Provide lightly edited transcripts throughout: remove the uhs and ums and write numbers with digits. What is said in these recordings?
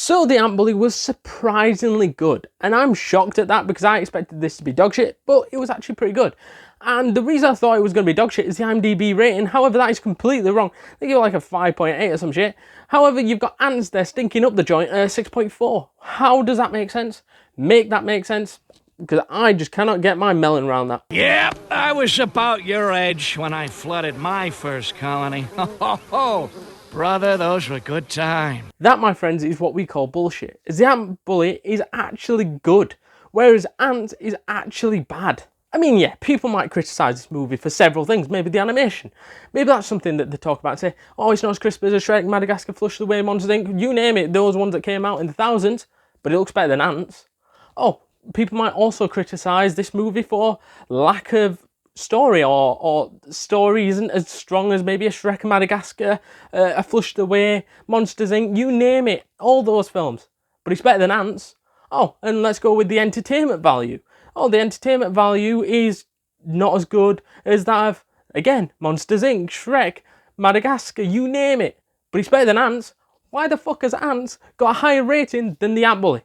So the Ant Bully was surprisingly good, and I'm shocked at that because I expected this to be dog shit, but it was actually pretty good. And the reason I thought it was going to be dog shit is the IMDb rating. However, that is completely wrong. They give it like a 5.8 or some shit. However, you've got Antz there stinking up the joint at 6.4. How does that make sense? Make that make sense? Because I just cannot get my melon around that. Yep, I was about your age when I flooded my first colony. Ho, ho, ho. Brother, those were good times. That, my friends, is what we call bullshit. The Ant Bully is actually good, whereas Antz is actually bad. I mean, yeah, people might criticise this movie for several things. Maybe the animation. Maybe that's something that they talk about. Say, oh, it's not as crisp as a Shrek, Madagascar, Flush the Way, Monsters Inc. You name it, those ones that came out in the thousands, but it looks better than Antz. Oh, people might also criticise this movie for lack of story, or story isn't as strong as maybe a Shrek, Madagascar, a Flush the Way, Monsters Inc. You name it, all those films. But it's better than Antz. Oh, and let's go with the entertainment value. Oh, the entertainment value is not as good as that of, again, Monsters Inc., Shrek, Madagascar, you name it. But it's better than Antz. Why the fuck has Antz got a higher rating than the Ant Bully?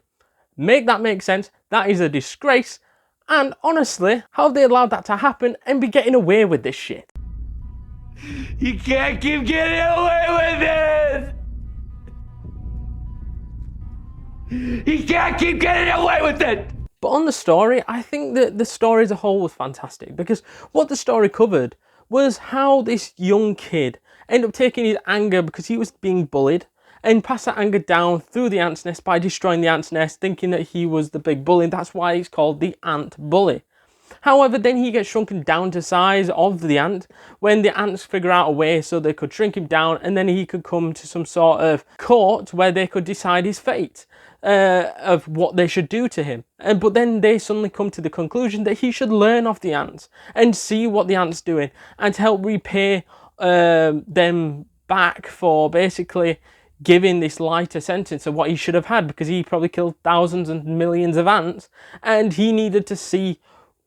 Make that make sense. That is a disgrace. And honestly, how have they allowed that to happen and be getting away with this shit? You can't keep getting away with it! You can't keep getting away with it! But on the story, I think that the story as a whole was fantastic, because what the story covered was how this young kid ended up taking his anger because he was being bullied and passed that anger down through the ant's nest by destroying the ant's nest, thinking that he was the big bully. That's why it's called the Ant Bully. However, then he gets shrunken down to size of the ant when the ants figure out a way so they could shrink him down, and then he could come to some sort of court where they could decide his fate of what they should do to him. But then they suddenly come to the conclusion that he should learn off the ants and see what the ants doing and to help repay them back for basically giving this lighter sentence of what he should have had, because he probably killed thousands and millions of ants, and he needed to see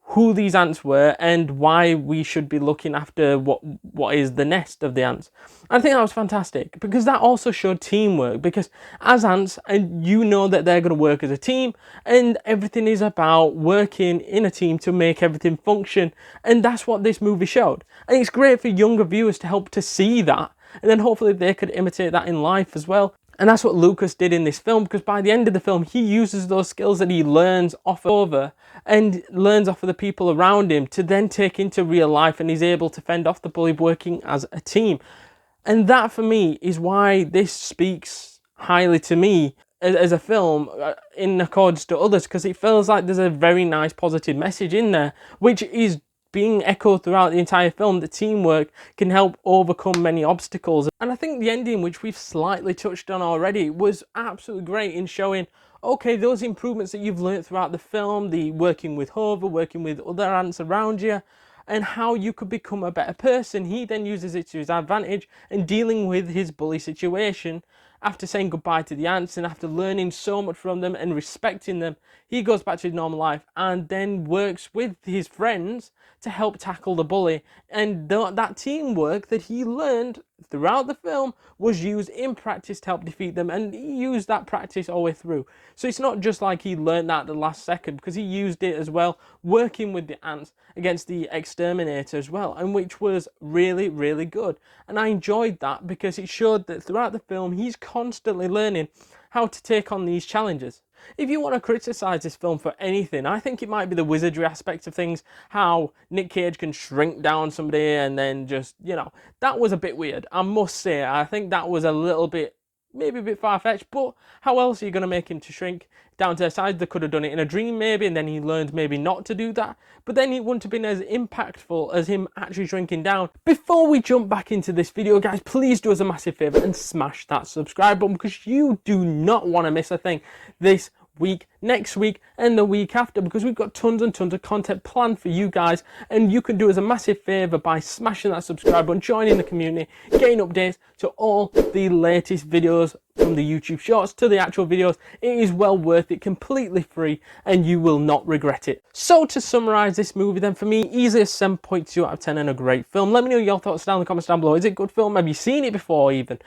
who these ants were and why we should be looking after what is the nest of the ants. I think that was fantastic, because that also showed teamwork, because as ants, and you know that they're going to work as a team, and everything is about working in a team to make everything function, and that's what this movie showed. And it's great for younger viewers to help to see that, and then hopefully they could imitate that in life as well. And that's what Lucas did in this film, because by the end of the film, he uses those skills that he learns off over and learns off of the people around him to then take into real life, and he's able to fend off the bully working as a team. And that for me is why this speaks highly to me as a film in accordance to others, because it feels like there's a very nice positive message in there, which is being echoed throughout the entire film, that teamwork can help overcome many obstacles. And I think the ending, which we've slightly touched on already, was absolutely great in showing, okay, those improvements that you've learned throughout the film, the working with Hover, working with other ants around you, and how you could become a better person. He then uses it to his advantage in dealing with his bully situation. After saying goodbye to the ants and after learning so much from them and respecting them, he goes back to his normal life and then works with his friends to help tackle the bully. And that teamwork that he learned throughout the film was used in practice to help defeat them, and he used that practice all the way through. So it's not just like he learned that at the last second, because he used it as well, working with the ants against the exterminator as well, and which was really, really good. And I enjoyed that because it showed that throughout the film he's constantly learning how to take on these challenges. If you want to criticise this film for anything, I think it might be the wizardry aspect of things, how Nick Cage can shrink down somebody and then just, you know, that was a bit weird. I must say, I think that was a little bit, maybe a bit far-fetched, but how else are you going to make him to shrink down to their size? They could have done it in a dream maybe, and then he learned maybe not to do that, but then it wouldn't have been as impactful as him actually shrinking down. Before we jump back into this video, guys, please do us a massive favour and smash that subscribe button, because you do not want to miss a thing this week, next week, and the week after, because we've got tons and tons of content planned for you guys, and you can do us a massive favour by smashing that subscribe button, joining the community, getting updates to all the latest videos, from the YouTube shorts to the actual videos. It is well worth it, completely free, and you will not regret it. So to summarise this movie then, for me, easily a 7.2 out of 10 and a great film. Let me know your thoughts down in the comments down below. Is it a good film? Have you seen it before even?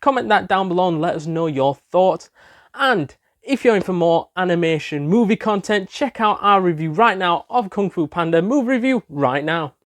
Comment that down below and let us know your thoughts. And if you're in for more animation movie content, check out our review right now of Kung Fu Panda movie review right now.